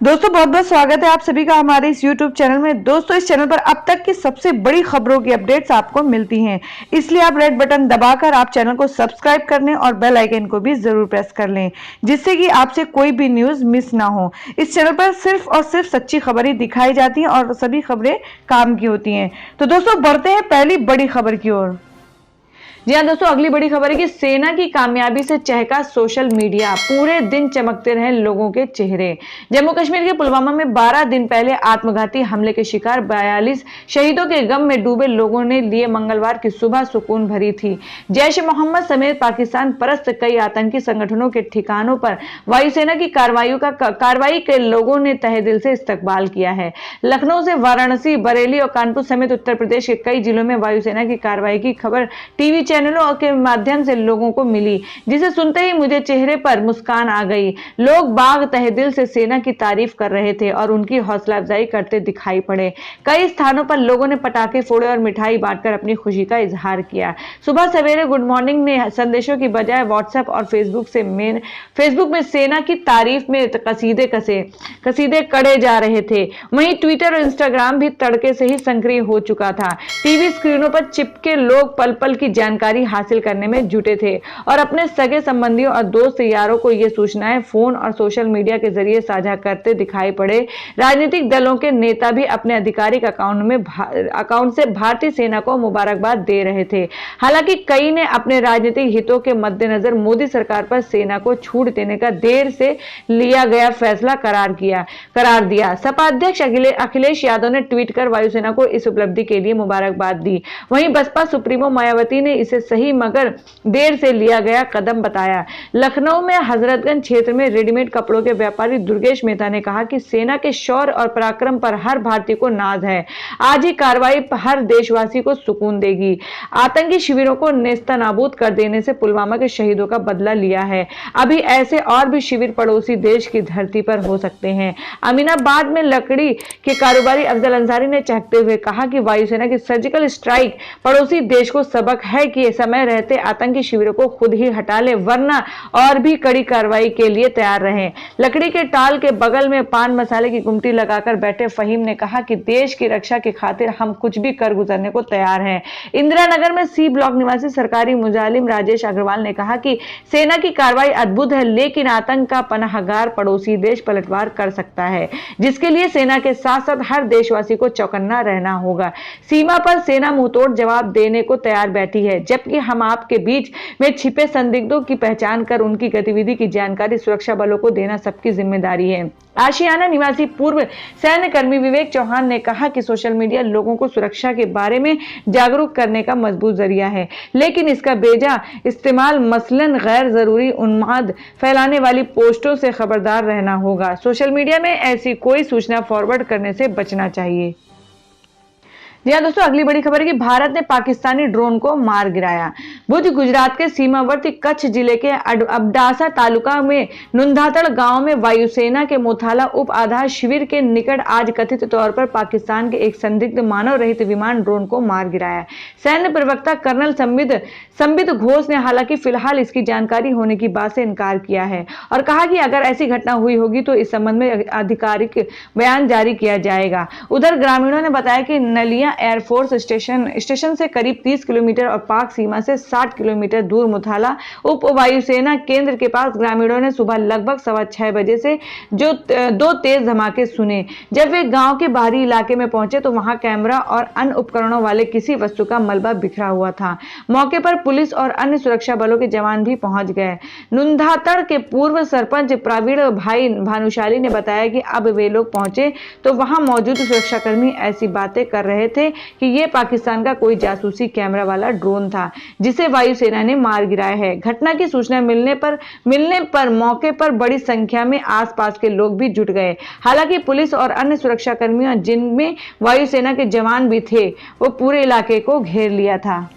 दोस्तों बहुत बहुत स्वागत है आप सभी का हमारे इस YouTube चैनल में। दोस्तों इस चैनल पर अब तक की सबसे बड़ी खबरों की अपडेट्स आपको मिलती हैं, इसलिए आप रेड बटन दबाकर आप चैनल को सब्सक्राइब कर लें और बेल आइकन को भी जरूर प्रेस कर लें, जिससे कि आपसे कोई भी न्यूज मिस ना हो। इस चैनल पर सिर्फ और सिर्फ सच्ची खबरें दिखाई जाती हैं और सभी खबरें काम की होती हैं। तो दोस्तों बढ़ते हैं पहली बड़ी खबर की ओर। जी हाँ दोस्तों, अगली बड़ी खबर है कि सेना की कामयाबी से चहका सोशल मीडिया, पूरे दिन चमकते रहे लोगों के चेहरे। जम्मू कश्मीर के पुलवामा में 12 दिन पहले आत्मघाती हमले के शिकार 42 शहीदों के गम में डूबे लोगों ने लिए मंगलवार की सुबह सुकून भरी थी। जैश ए मोहम्मद समेत पाकिस्तान परस्त कई आतंकी संगठनों के ठिकानों पर वायुसेना की कार्रवाई के लोगों ने तहे दिल से इस्तकबाल किया है। लखनऊ से वाराणसी, बरेली और कानपुर समेत उत्तर प्रदेश के कई जिलों में वायुसेना की कार्रवाई की खबर टीवी चैनलों के माध्यम से लोगों को मिली, जिसे सुनते ही मुझे चेहरे पर मुस्कान आ गई। लोग बाग तहे दिल से सेना की तारीफ कर रहे थे और उनकी हौसला अफजाई करते दिखाई पड़े। कई स्थानों पर लोगों ने पटाखे फोड़े और मिठाई बांटकर अपनी खुशी का इजहार किया। सुबह सवेरे गुड मॉर्निंग ने संदेशों की बजाय व्हाट्सएप और फेसबुक में सेना की तारीफ में कसीदे कड़े जा रहे थे। वहीं ट्विटर और इंस्टाग्राम भी तड़के से ही सक्रिय हो चुका था। टीवी स्क्रीनों पर चिपके लोग पल पल की जानकारी हासिल करने में जुटे थे और अपने सगे संबंधियों और दोस्त यारों को ये सूचनाएं फोन और सोशल मीडिया के जरिए साझा करते दिखाई पड़े। राजनीतिक दलों के नेता भी अपने आधिकारिक अकाउंट से भारतीय सेना को मुबारकबाद दे रहे थे। हालांकि कई ने अपने राजनीतिक हितों के मद्देनजर मोदी सरकार पर सेना को छूट देने का देर से लिया गया फैसला करार दिया। सपा अध्यक्ष अखिलेश यादव ने ट्वीट कर वायुसेना को इस उपलब्धि के लिए मुबारकबाद दी। वहीं बसपा सुप्रीमो मायावती ने इसे सही मगर देर से लिया गया कदम बताया। लखनऊ में हजरतगंज क्षेत्र में रेडीमेड कपड़ों के व्यापारी दुर्गेश मेहता ने कहा कि सेना के शौर्य और पराक्रम पर हर भारतीय को नाज है। आज ही कार्रवाई हर देशवासी को सुकून देगी। आतंकी शिविरों को नेस्तनाबूद कर देने से पुलवामा के शहीदों का बदला लिया है। अभी ऐसे और भी शिविर पड़ोसी देश की धरती पर हो सकते हैं। अमीनाबाद में लकड़ी के कारोबारी अफजल अंसारी ने चहकते हुए कहा कि वायुसेना की सर्जिकल स्ट्राइक पड़ोसी देश को सबक है कि समय रहते आतंकी शिविरों को खुद ही हटा ले, वरना और भी कड़ी कार्रवाई के लिए तैयार रहें। लकड़ी के टाल के बगल में पान मसाले की गुमटी लगाकर बैठे फहीम ने कहा कि देश की रक्षा की खातिर हम कुछ भी कर गुजरने को तैयार हैं। इंदिरा नगर में सी ब्लॉक निवासी सरकारी मुजालिम राजेश अग्रवाल ने कहा कि सेना की कार्रवाई अद्भुत है, लेकिन आतंक का पनाहगार पड़ोसी देश पलटवार कर सकता है, जिसके लिए सेना के साथ साथ हर देशवासी को चौकन्ना रहना होगा। सीमा पर सेना मुंहतोड़ जवाब देने को तैयार बैठी है, जबकि हम आपके बीच में छिपे संदिग्धों की पहचान कर उनकी गतिविधि की जानकारी सुरक्षा बलों को देना सबकी जिम्मेदारी है। आशियाना निवासी पूर्व सैन्य कर्मी विवेक चौहान ने कहा कि सोशल मीडिया लोगों को सुरक्षा के बारे में जागरूक करने का मजबूत जरिया है, लेकिन इसका बेजा इस्तेमाल मसलन गैर जरूरी उन्माद फैलाने वाली पोस्टों से खबरदार रहना होगा। सोशल मीडिया में ऐसी कोई सूचना फॉरवर्ड करने से बचना चाहिए। जी हाँ दोस्तों, अगली बड़ी खबर है कि भारत ने पाकिस्तानी ड्रोन को मार गिराया। भुज गुजरात के सीमावर्ती कच्छ जिले के अबडासा तालुका में नुंधातड़ गांव में वायुसेना के मोथाला उप आधार शिविर के निकट आज कथित तौर पर पाकिस्तान के एक संदिग्ध मानव रहित विमान ड्रोन को मार गिराया। सैन्य प्रवक्ता कर्नल संबित घोष ने हालांकि फिलहाल इसकी जानकारी होने की बात से इनकार किया है और कहा कि अगर ऐसी घटना हुई होगी तो इस संबंध में आधिकारिक बयान जारी किया जाएगा। उधर ग्रामीणों ने बताया कि नलिया एयरफोर्स स्टेशन से करीब 30 किलोमीटर और पाक सीमा से 60 किलोमीटर दूर मुथाला उप वायुसेना केंद्र के पास ग्रामीणों ने सुबह लगभग 6:15 बजे से जो 2 तेज धमाके सुने। जब वे गांव के बाहरी इलाके में पहुंचे तो वहां कैमरा और अन्य उपकरणों वाले किसी वस्तु का मलबा बिखरा हुआ था। मौके पर पुलिस और अन्य सुरक्षा बलों के जवान भी पहुंच गए। नुंधातड़ के पूर्व सरपंच प्रवीण भाई भानुशाली ने बताया कि अब वे लोग पहुंचे तो वहां मौजूद सुरक्षाकर्मी ऐसी बातें कर रहे थे कि यह पाकिस्तान का कोई जासूसी कैमरा वाला ड्रोन था, जिसे वायुसेना ने मार गिराया है। घटना की सूचना मिलने पर मौके पर बड़ी संख्या में आसपास के लोग भी जुट गए। हालांकि पुलिस और अन्य सुरक्षाकर्मियों, जिनमें वायुसेना के जवान भी थे, वो पूरे इलाके को घेर लिया था।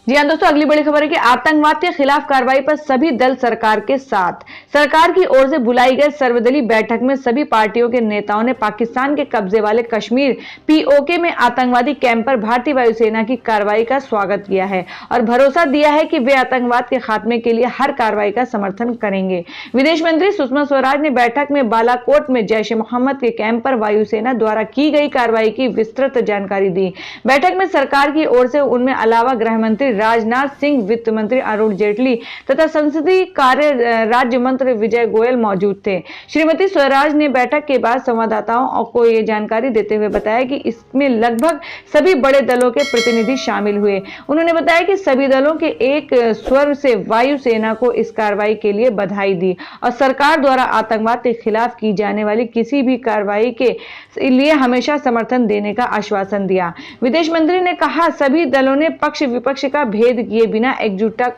जी हाँ दोस्तों, अगली बड़ी खबर है कि आतंकवाद के खिलाफ कार्रवाई पर सभी दल सरकार के साथ। सरकार की ओर से बुलाई गई सर्वदलीय बैठक में सभी पार्टियों के नेताओं ने पाकिस्तान के कब्जे वाले कश्मीर पीओके में आतंकवादी कैंप पर भारतीय वायुसेना की कार्रवाई का स्वागत किया है और भरोसा दिया है कि वे आतंकवाद के खात्मे के लिए हर कार्रवाई का समर्थन करेंगे। विदेश मंत्री सुषमा स्वराज ने बैठक में बालाकोट में जैश ए मोहम्मद के कैंप पर वायुसेना द्वारा की गई कार्रवाई की विस्तृत जानकारी दी। बैठक में सरकार की ओर से उनमें अलावा गृह मंत्री राजनाथ सिंह, वित्त मंत्री अरुण जेटली तथा संसदीय कार्य राज्य मंत्री विजय गोयल मौजूद थे। श्रीमती स्वराज ने बैठक के बाद संवाददाताओं को यह जानकारी देते हुए बताया कि इसमें लगभग सभी बड़े दलों के प्रतिनिधि शामिल हुए। उन्होंने बताया कि सभी दलों के एक स्वर से वायुसेना को इस कार्रवाई के लिए बधाई दी और सरकार द्वारा आतंकवाद के खिलाफ की जाने वाली किसी भी कार्रवाई के लिए हमेशा समर्थन देने का आश्वासन दिया। विदेश मंत्री ने कहा, सभी दलों ने पक्ष विपक्ष का भेद किए बिना एकजुटता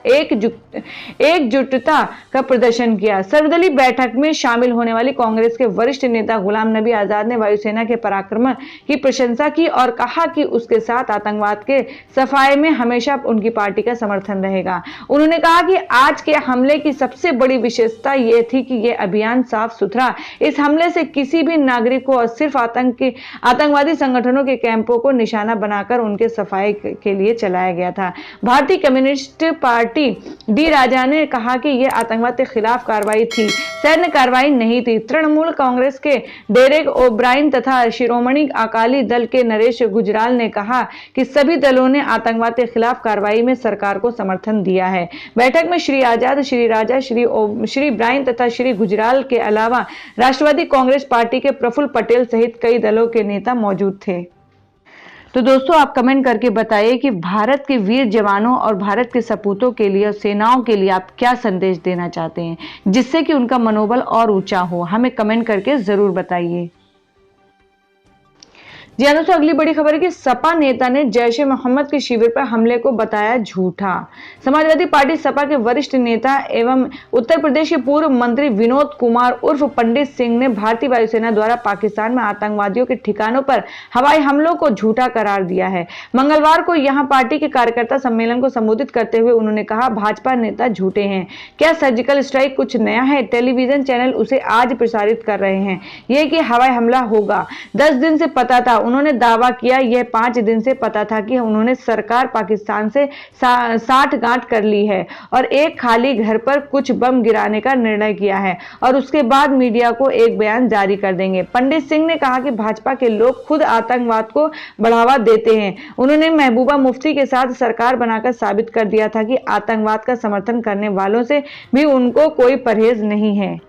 का प्रदर्शन किया। सर्वदलीय बैठक में शामिल होने वाली कांग्रेस के वरिष्ठ नेता गुलाम नबी आजाद ने वायुसेना के पराक्रम की प्रशंसा की और कहा कि उसके साथ आतंकवाद के सफाये में हमेशा उनकी पार्टी का समर्थन रहेगा। उन्होंने कहा कि आज के हमले की सबसे बड़ी विशेषता यह थी कि यह अभियान साफ सुथरा, इस हमले से किसी भी नागरिक को और सिर्फ आतंकवादी संगठनों के कैंपों को निशाना बनाकर उनके सफाई के लिए चलाया गया था। भारतीय कम्युनिस्ट पार्टी डी राजा ने कहा कि यह आतंकवाद के खिलाफ कार्रवाई थी, सैन्य कार्रवाई नहीं थी। तृणमूल कांग्रेस के डेरेक ओब्रायन तथा शिरोमणि अकाली दल के नरेश गुजराल ने कहा कि सभी दलों ने आतंकवाद के खिलाफ कार्रवाई में सरकार को समर्थन दिया है। बैठक में श्री आजाद, श्री राजा, श्री ब्रायन तथा श्री गुजराल के अलावा राष्ट्रवादी कांग्रेस पार्टी के प्रफुल्ल पटेल सहित कई दलों के नेता मौजूद थे। तो दोस्तों, आप कमेंट करके बताइए कि भारत के वीर जवानों और भारत के सपूतों के लिए और सेनाओं के लिए आप क्या संदेश देना चाहते हैं, जिससे कि उनका मनोबल और ऊंचा हो। हमें कमेंट करके जरूर बताइए। जी हाँ दोस्तों, अगली बड़ी खबर है कि सपा नेता ने जैश ए मोहम्मद के शिविर पर हमले को बताया झूठा। समाजवादी पार्टी सपा के वरिष्ठ नेता एवं उत्तर प्रदेश के पूर्व मंत्री विनोद कुमार उर्फ पंडित सिंह ने भारतीय वायुसेना द्वारा पाकिस्तान में आतंकवादियों के ठिकानों पर हवाई हमलों को झूठा करार दिया है। मंगलवार को यहां पार्टी के कार्यकर्ता सम्मेलन को संबोधित करते हुए उन्होंने कहा, भाजपा नेता झूठे हैं। क्या सर्जिकल स्ट्राइक कुछ नया है? टेलीविजन चैनल उसे आज प्रसारित कर रहे हैं। यह कि हवाई हमला होगा 10 दिन से पता था। उन्होंने दावा किया यह 5 दिन से पता था कि उन्होंने सरकार पाकिस्तान से साठगांठ कर ली है और एक खाली घर पर कुछ बम गिराने का निर्णय किया है और उसके बाद मीडिया को एक बयान जारी कर देंगे। पंडित सिंह ने कहा कि भाजपा के लोग खुद आतंकवाद को बढ़ावा देते हैं। उन्होंने महबूबा मुफ्ती के साथ सरकार बनाकर साबित कर दिया था कि आतंकवाद का समर्थन करने वालों से भी उनको कोई परहेज नहीं है।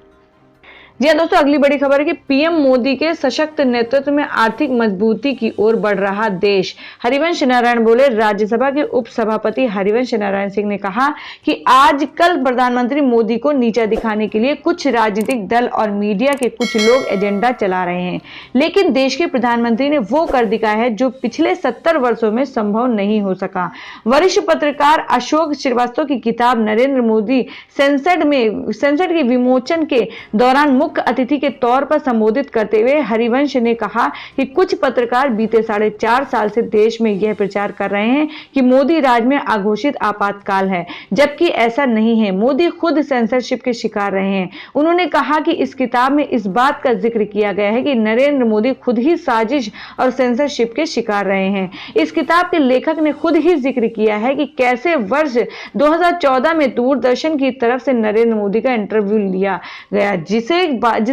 जी हाँ दोस्तों, अगली बड़ी खबर है कि पीएम मोदी के सशक्त नेतृत्व में आर्थिक मजबूती की ओर बढ़ रहा देश। हरिवंश नारायण बोले। राज्यसभा के उपसभापति हरिवंश नारायण सिंह ने कहा कि आजकल प्रधानमंत्री मोदी को नीचा दिखाने के लिए कुछ राजनीतिक दल और मीडिया के कुछ लोग एजेंडा चला रहे हैं, लेकिन देश के प्रधानमंत्री ने वो कर दिखाया है जो पिछले 70 वर्षों में संभव नहीं हो सका। वरिष्ठ पत्रकार अशोक श्रीवास्तव की किताब नरेंद्र मोदी संसद के विमोचन के दौरान मुख्य अतिथि के तौर पर संबोधित करते हुए हरिवंश ने कहा कि कुछ पत्रकार बीते 4.5 साल से देश में यह प्रचार कर रहे हैं कि मोदी राज में अघोषित आपातकाल है, जबकि ऐसा नहीं है। मोदी खुद सेंसरशिप के शिकार रहे हैं। उन्होंने कहा कि इस किताब में इस बात का जिक्र किया गया है कि नरेंद्र मोदी खुद ही साजिश और सेंसरशिप के शिकार रहे हैं। इस किताब के लेखक ने खुद ही जिक्र किया है कि कैसे वर्ष 2014 में दूरदर्शन की तरफ से नरेंद्र मोदी का इंटरव्यू लिया गया, जिसके बाद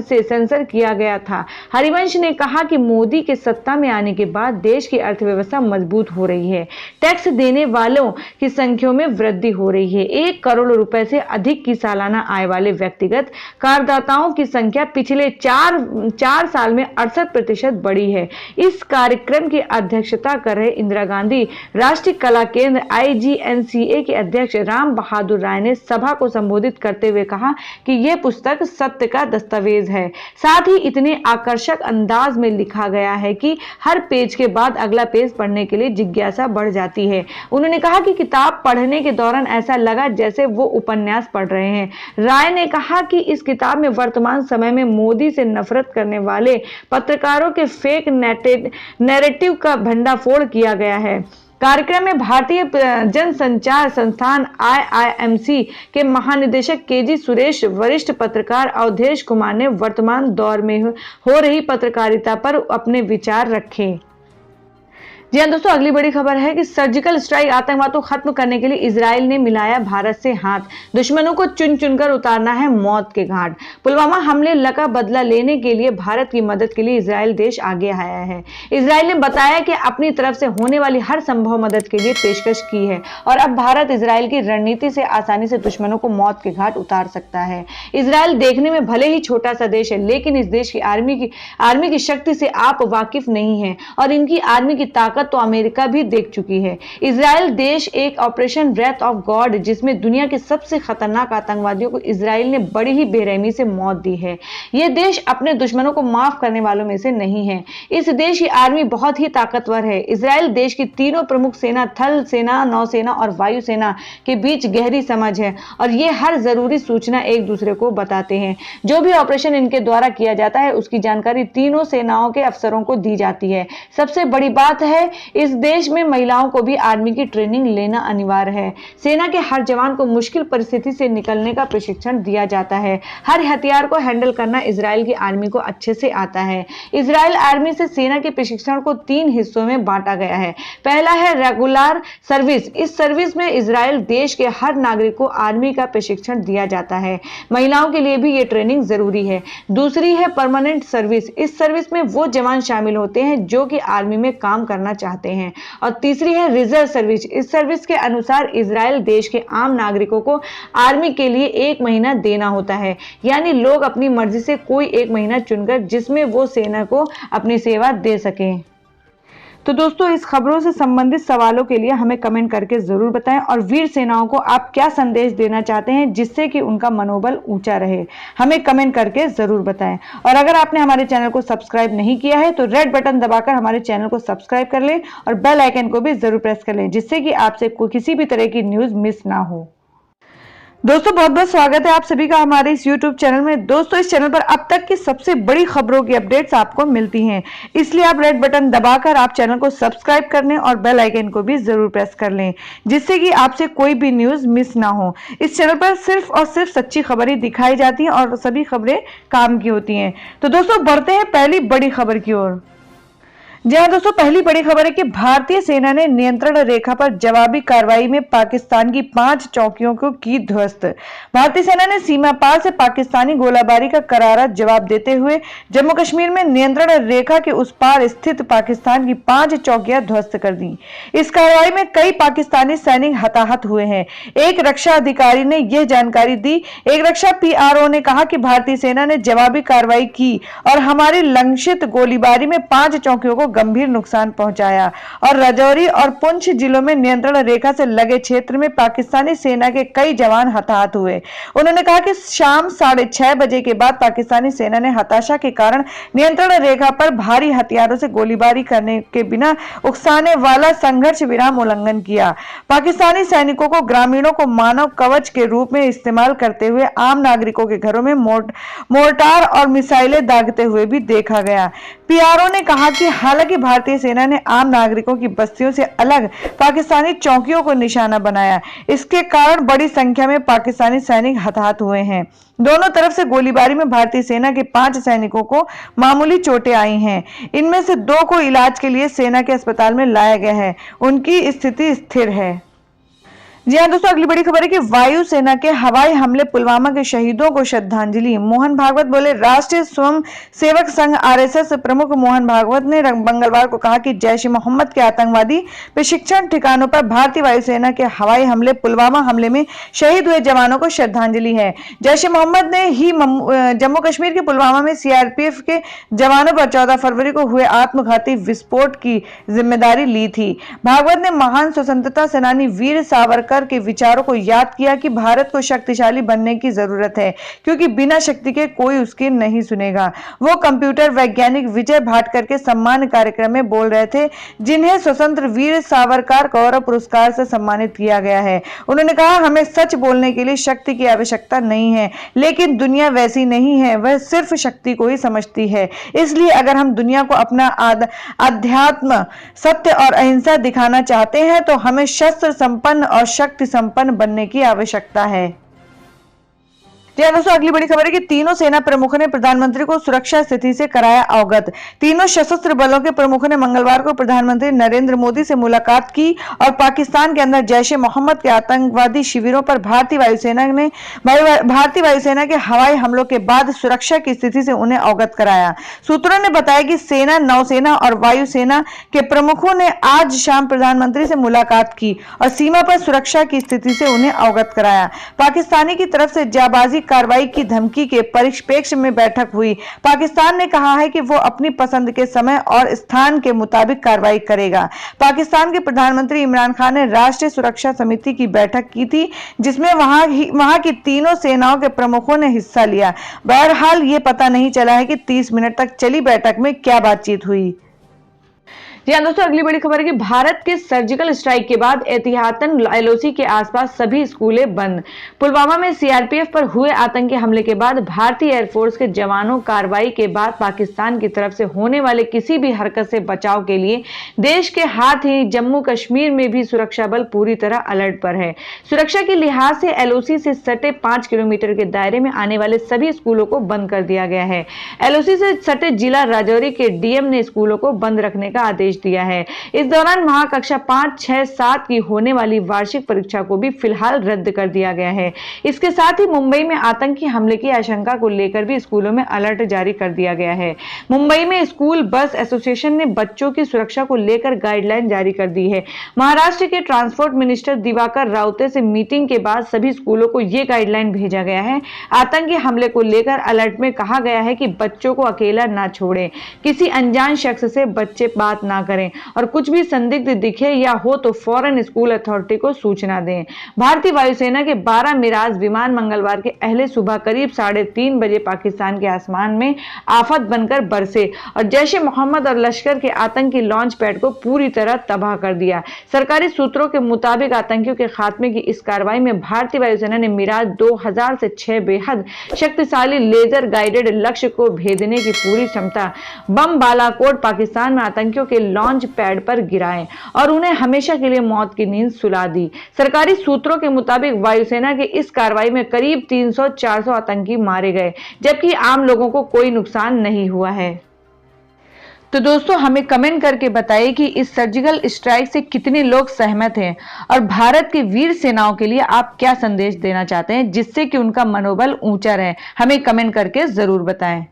से सेंसर किया गया था। हरिवंश ने कहा कि मोदी के सत्ता में आने के बाद देश की अर्थव्यवस्था मजबूत हो रही है, टैक्स देने वालों की संख्या में वृद्धि हो रही है। 1 करोड़ रुपए से अधिक की सालाना आय वाले व्यक्तिगत करदाताओं की संख्या पिछले 4 साल में 68% बढ़ी है। इस कार्यक्रम की अध्यक्षता कर रहे इंदिरा गांधी राष्ट्रीय कला केंद्र IGNCA के अध्यक्ष राम बहादुर राय ने सभा को संबोधित करते हुए कहा कि यह पुस्तक सत्य का दस्तावेज है। साथ ही इतने आकर्षक अंदाज में लिखा गया है कि हर पेज के बाद अगला पेज पढ़ने के लिए जिज्ञासा बढ़ जाती है। उन्होंने कहा कि किताब पढ़ने के दौरान ऐसा लगा जैसे वो उपन्यास पढ़ रहे हैं। राय ने कहा कि इस किताब में वर्तमान समय में मोदी से नफरत करने वाले पत्रकारों के फेक नैरेटिव का भंडाफोड़ किया गया है। कार्यक्रम में भारतीय जनसंचार संस्थान IIMC के महानिदेशक KG सुरेश, वरिष्ठ पत्रकार अवधेश कुमार ने वर्तमान दौर में हो रही पत्रकारिता पर अपने विचार रखे। जी हाँ दोस्तों, अगली बड़ी खबर है कि सर्जिकल स्ट्राइक आतंकवाद को खत्म करने के लिए इजराइल ने मिलाया भारत से हाथ, दुश्मनों को चुन चुनकर उतारना है मौत के घाट। पुलवामा हमले का बदला लेने के लिए भारत की मदद के लिए इजराइल देश आगे आया है। इजराइल ने बताया कि अपनी तरफ से होने वाली हर संभव मदद के लिए पेशकश की है और अब भारत इजराइल की रणनीति से आसानी से दुश्मनों को मौत के घाट उतार सकता है। इजराइल देखने में भले ही छोटा सा देश है, लेकिन इस देश की आर्मी की शक्ति से आप वाकिफ नहीं है और इनकी आर्मी की ताकत तो अमेरिका भी देख चुकी है। इजराइल देश एक ऑपरेशन रेथ ऑफ गॉड, जिसमें दुनिया के सबसे खतरनाक आतंकवादियों को इजराइल ने बड़ी ही बेरहमी से मौत दी है। यह देश अपने दुश्मनों को माफ करने वालों में से नहीं है। इस देश की आर्मी बहुत ही ताकतवर है। इजराइल देश की तीनों प्रमुख सेना, थल सेना, नौसेना और वायुसेना के बीच गहरी समझ है और ये हर जरूरी सूचना एक दूसरे को बताते हैं। जो भी ऑपरेशन इनके द्वारा किया जाता है उसकी जानकारी तीनों सेनाओं के अफसरों को दी जाती है। सबसे बड़ी बात है, इस देश में महिलाओं को भी आर्मी की ट्रेनिंग लेना अनिवार्य है। सेना के हर जवान को मुश्किल परिस्थिति से निकलने का प्रशिक्षण दिया जाता है। हर हथियार को हैंडल करना इजराइल की आर्मी को अच्छे से आता है। इजराइल आर्मी से सेना के प्रशिक्षण को 3 हिस्सों में बांटा गया है। पहला है रेगुलर सर्विस। इस सर्विस में इजराइल देश के हर नागरिक को आर्मी का प्रशिक्षण दिया जाता है। महिलाओं के लिए भी ये ट्रेनिंग जरूरी है। दूसरी है परमानेंट सर्विस। इस सर्विस में वो जवान शामिल होते हैं जो कि आर्मी में काम करना चाहते हैं। और तीसरी है रिजर्व सर्विस। इस सर्विस के अनुसार इजराइल देश के आम नागरिकों को आर्मी के लिए 1 महीना देना होता है, यानी लोग अपनी मर्जी से कोई 1 महीना चुनकर जिसमें वो सेना को अपनी सेवा दे सकें। तो दोस्तों, इस खबरों से संबंधित सवालों के लिए हमें कमेंट करके जरूर बताएं और वीर सेनाओं को आप क्या संदेश देना चाहते हैं जिससे कि उनका मनोबल ऊंचा रहे, हमें कमेंट करके जरूर बताएं। और अगर आपने हमारे चैनल को सब्सक्राइब नहीं किया है तो रेड बटन दबाकर हमारे चैनल को सब्सक्राइब कर लें और बेल आइकन को भी जरूर प्रेस कर लें, जिससे कि आपसे किसी भी तरह की न्यूज मिस ना हो। दोस्तों, बहुत बहुत स्वागत है आप सभी का हमारे इस YouTube चैनल में। दोस्तों, इस चैनल पर अब तक की सबसे बड़ी खबरों की अपडेट्स आपको मिलती हैं, इसलिए आप रेड बटन दबाकर आप चैनल को सब्सक्राइब कर लें और बेल आइकन को भी जरूर प्रेस कर लें, जिससे कि आपसे कोई भी न्यूज मिस ना हो। इस चैनल पर सिर्फ और सिर्फ सच्ची खबरें दिखाई जाती हैं और सभी खबरें काम की होती हैं। तो दोस्तों, बढ़ते हैं पहली बड़ी खबर की ओर। जी हाँ दोस्तों, पहली बड़ी खबर है कि भारतीय सेना ने नियंत्रण रेखा पर जवाबी कार्रवाई में पाकिस्तान की 5 चौकियों को की ध्वस्त। भारतीय सेना ने सीमा पार से पाकिस्तानी गोलाबारी का करारा जवाब देते हुए जम्मू कश्मीर में नियंत्रण रेखा के उस पार स्थित पाकिस्तान की 5 चौकियां ध्वस्त कर दी। इस कार्रवाई में कई पाकिस्तानी सैनिक हताहत हुए हैं। एक रक्षा अधिकारी ने यह जानकारी दी। एक रक्षा PRO ने कहा कि भारतीय सेना ने जवाबी कार्रवाई की और हमारी लक्षित गोलीबारी में 5 चौकियों को गंभीर नुकसान पहुंचाया और राजौरी और पुंछ जिलों में नियंत्रण रेखा से लगे क्षेत्र में पाकिस्तानी सेना के कई जवान हताहत हुए। उन्होंने कहा कि शाम 6:30 बजे के बाद पाकिस्तानी सेना ने हताशा के कारण नियंत्रण रेखा पर भारी हथियारों से गोलीबारी करने के बिना उकसाने वाला संघर्ष विराम उल्लंघन किया। पाकिस्तानी सैनिकों को ग्रामीणों को मानव कवच के रूप में इस्तेमाल करते हुए आम नागरिकों के घरों में मोर्टार और मिसाइलें दागते हुए भी देखा गया। PRO ने कहा कि हालांकि भारतीय सेना ने आम नागरिकों की बस्तियों से अलग पाकिस्तानी चौकियों को निशाना बनाया, इसके कारण बड़ी संख्या में पाकिस्तानी सैनिक हताहत हुए हैं। दोनों तरफ से गोलीबारी में भारतीय सेना के 5 सैनिकों को मामूली चोटें आई हैं। इनमें से 2 को इलाज के लिए सेना के अस्पताल में लाया गया है। उनकी स्थिति स्थिर है। जी हाँ दोस्तों, अगली बड़ी खबर है कि वायुसेना के हवाई हमले पुलवामा के शहीदों को श्रद्धांजलि। मोहन भागवत बोले। राष्ट्रीय स्वयं सेवक संघ RSS प्रमुख मोहन भागवत ने मंगलवार को कहा कि जैश ए मोहम्मद के आतंकवादी प्रशिक्षण ठिकानों पर भारतीय वायुसेना के हवाई हमले पुलवामा हमले में शहीद हुए जवानों को श्रद्धांजलि है। जैश ए मोहम्मद ने ही जम्मू कश्मीर के पुलवामा में CRPF के जवानों पर 14 फरवरी को हुए आत्मघाती विस्फोट की जिम्मेदारी ली थी। भागवत ने महान स्वतंत्रता सेनानी वीर सावरकर सावरकर के विचारों को याद किया कि भारत को शक्तिशाली बनने की जरूरत है, क्योंकि बिना शक्ति के कोई उसकी नहीं सुनेगा। वो कंप्यूटर वैज्ञानिक विजय भाटकर के सम्मान कार्यक्रम में बोल रहे थे, जिन्हें स्वतंत्र वीर सावरकर गौरव पुरस्कार से सम्मानित किया गया है। उन्होंने कहा, हमें सच बोलने के लिए शक्ति की आवश्यकता नहीं है, लेकिन दुनिया वैसी नहीं है, वह सिर्फ शक्ति को ही समझती है। इसलिए अगर हम दुनिया को अपना अध्यात्म, सत्य और अहिंसा दिखाना चाहते हैं तो हमें शस्त्र संपन्न और शक्ति संपन्न बनने की आवश्यकता है। जी दोस्तों, अगली बड़ी खबर है कि तीनों सेना प्रमुखों ने प्रधानमंत्री को सुरक्षा स्थिति से कराया अवगत। तीनों सशस्त्र बलों के प्रमुखों ने मंगलवार को प्रधानमंत्री नरेंद्र मोदी से मुलाकात की और पाकिस्तान के अंदर जैश-ए-मोहम्मद के आतंकवादी शिविरों पर भारतीय वायुसेना के हवाई हमलों के बाद सुरक्षा की स्थिति से उन्हें अवगत कराया। सूत्रों ने बताया कि सेना, नौसेना और वायुसेना के प्रमुखों ने आज शाम प्रधानमंत्री से मुलाकात की और सीमा पर सुरक्षा की स्थिति से उन्हें अवगत कराया। पाकिस्तानी की तरफ से जाबाजी कार्रवाई की धमकी के परिप्रेक्ष्य में बैठक हुई। पाकिस्तान ने कहा है कि वो अपनी पसंद के समय और स्थान के मुताबिक कार्रवाई करेगा। पाकिस्तान के प्रधानमंत्री इमरान खान ने राष्ट्रीय सुरक्षा समिति की बैठक की थी, जिसमें वहां की तीनों सेनाओं के प्रमुखों ने हिस्सा लिया। बहरहाल ये पता नहीं चला है कि 30 मिनट तक चली बैठक में क्या बातचीत हुई। जी हाँ दोस्तों, अगली बड़ी खबर है कि भारत के सर्जिकल स्ट्राइक के बाद एहतियातन एलओसी के आसपास सभी स्कूलें बंद। पुलवामा में सीआरपीएफ पर हुए आतंकी हमले के बाद भारतीय एयरफोर्स के जवानों कार्रवाई के बाद पाकिस्तान की तरफ से होने वाले किसी भी हरकत से बचाव के लिए देश के हाथ ही जम्मू कश्मीर में भी सुरक्षा बल पूरी तरह अलर्ट पर है। सुरक्षा के लिहाज से एलओसी से सटे 5 किलोमीटर के दायरे में आने वाले सभी स्कूलों को बंद कर दिया गया है। एलओसी से सटे जिला राजौरी के डीएम ने स्कूलों को बंद रखने का आदेश दिया है। इस दौरान वहां कक्षा 5, 6, 7 की होने वाली वार्षिक परीक्षा को भी फिलहाल रद्द कर दिया गया है। इसके साथ ही मुंबई में आतंकी हमले की आशंका को लेकर भी स्कूलों में अलर्ट जारी कर दिया गया है। मुंबई में स्कूल बस एसोसिएशन ने बच्चों की सुरक्षा को लेकर गाइडलाइन जारी कर दी है। महाराष्ट्र के ट्रांसपोर्ट मिनिस्टर दिवाकर राउते से मीटिंग के बाद सभी स्कूलों को यह गाइडलाइन भेजा गया है। आतंकी हमले को लेकर अलर्ट में कहा गया है कि बच्चों को अकेला ना छोड़ें, किसी अनजान शख्स से बच्चे बात ना करें और कुछ भी संदिग्ध दिखे या हो तो फौरन स्कूल अथॉरिटी को सूचना दें। भारतीय वायुसेना के 12 मिराज विमान मंगलवार के अहले सुबह करीब 3:30 बजे पाकिस्तान के आसमान में आफत बनकर बरसे और जैश-ए-मोहम्मद और लश्कर के आतंकी लॉन्च पैड को पूरी तरह तबाह कर दिया। सरकारी सूत्रों के मुताबिक आतंकियों के खात्मे की इस कार्रवाई में भारतीय वायुसेना ने मिराज 2000 से 6 बेहद शक्तिशाली लेजर गाइडेड लक्ष्य को भेदने की पूरी क्षमता बम बालाकोट पाकिस्तान में आतंकियों के लॉन्च पैड पर गिराए और उन्हें हमेशा के लिए मौत की नींद सुला दी। सरकारी सूत्रों के मुताबिक वायुसेना की इस कार्रवाई में करीब 300-400 आतंकी मारे गए, जबकि आम लोगों को कोई नुकसान नहीं हुआ है। तो दोस्तों, हमें कमेंट करके बताइए कि इस सर्जिकल स्ट्राइक से कितने लोग सहमत हैं और भारत की वीर सेनाओं के लिए आप क्या संदेश देना चाहते हैं जिससे कि उनका मनोबल ऊंचा रहे। हमें कमेंट करके जरूर बताएं।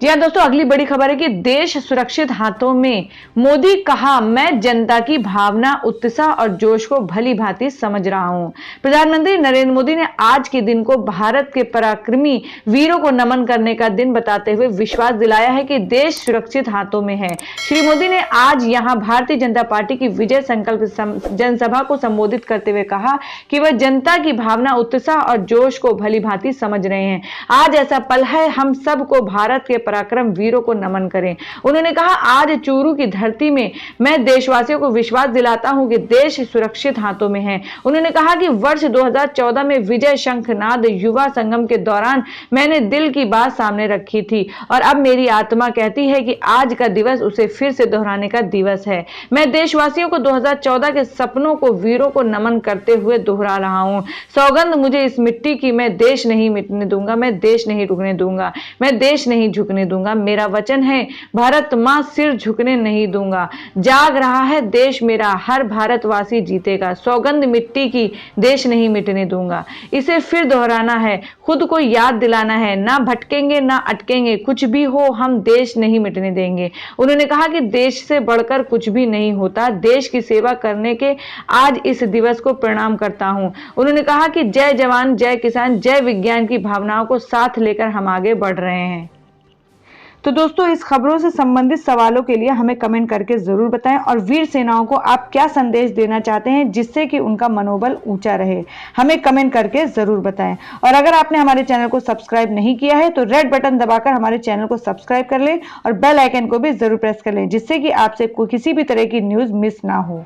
जी हाँ दोस्तों, अगली बड़ी खबर है कि देश सुरक्षित हाथों में। मोदी कहा, मैं जनता की भावना, उत्साह और जोश को भली भांति समझ रहा हूं। प्रधानमंत्री नरेंद्र मोदी ने आज के दिन को भारत के पराक्रमी वीरों को नमन करने का दिन बताते हुए विश्वास दिलाया है कि देश सुरक्षित हाथों में है। श्री मोदी ने आज यहां भारतीय जनता पार्टी की विजय संकल्प जनसभा को संबोधित करते हुए कहा कि वह जनता की भावना, उत्साह और जोश को भली भांति समझ रहे हैं। आज ऐसा पल है, हम सबको भारत के पराक्रम वीरों को नमन करें। उन्होंने कहा, आज चूरू की धरती में मैं देशवासियों को विश्वास दिलाता हूं कि देश सुरक्षित हाथों में है। उन्होंने कहा कि वर्ष 2014 में विजय शंखनाद युवा संगम के दौरान मैंने दिल की बात सामने रखी थी और अब मेरी आत्मा कहती है कि आज का दिवस उसे फिर से दोहराने का दिवस है। मैं देशवासियों को 2014 के सपनों को, वीरों को नमन करते हुए दोहरा रहा हूं। सौगंध मुझे इस मिट्टी की, मैं देश नहीं मिटने दूंगा, मैं देश नहीं रुकने दूंगा, मैं देश नहीं झुकने दूंगा। मेरा वचन है, भारत मां, सिर झुकने नहीं दूंगा। जाग रहा है देश मेरा, हर भारतवासी जीतेगा। सौगंध मिट्टी की, देश नहीं मिटने दूंगा। इसे फिर दोहराना है, खुद को याद दिलाना है, ना भटकेंगे ना अटकेंगे, कुछ भी हो हम देश नहीं मिटने देंगे। उन्होंने कहा कि देश से बढ़कर कुछ भी नहीं होता। देश की सेवा करने के आज इस दिवस को प्रणाम करता हूं। उन्होंने कहा कि जय जवान, जय किसान, जय विज्ञान की भावनाओं को साथ लेकर हम आगे बढ़ रहे हैं। तो दोस्तों इस खबरों से संबंधित सवालों के लिए हमें कमेंट करके जरूर बताएं और वीर सेनाओं को आप क्या संदेश देना चाहते हैं जिससे कि उनका मनोबल ऊंचा रहे, हमें कमेंट करके जरूर बताएं। और अगर आपने हमारे चैनल को सब्सक्राइब नहीं किया है तो रेड बटन दबाकर हमारे चैनल को सब्सक्राइब कर लें और बेल आइकन को भी जरूर प्रेस कर लें जिससे कि आपसे किसी भी तरह की न्यूज मिस ना हो।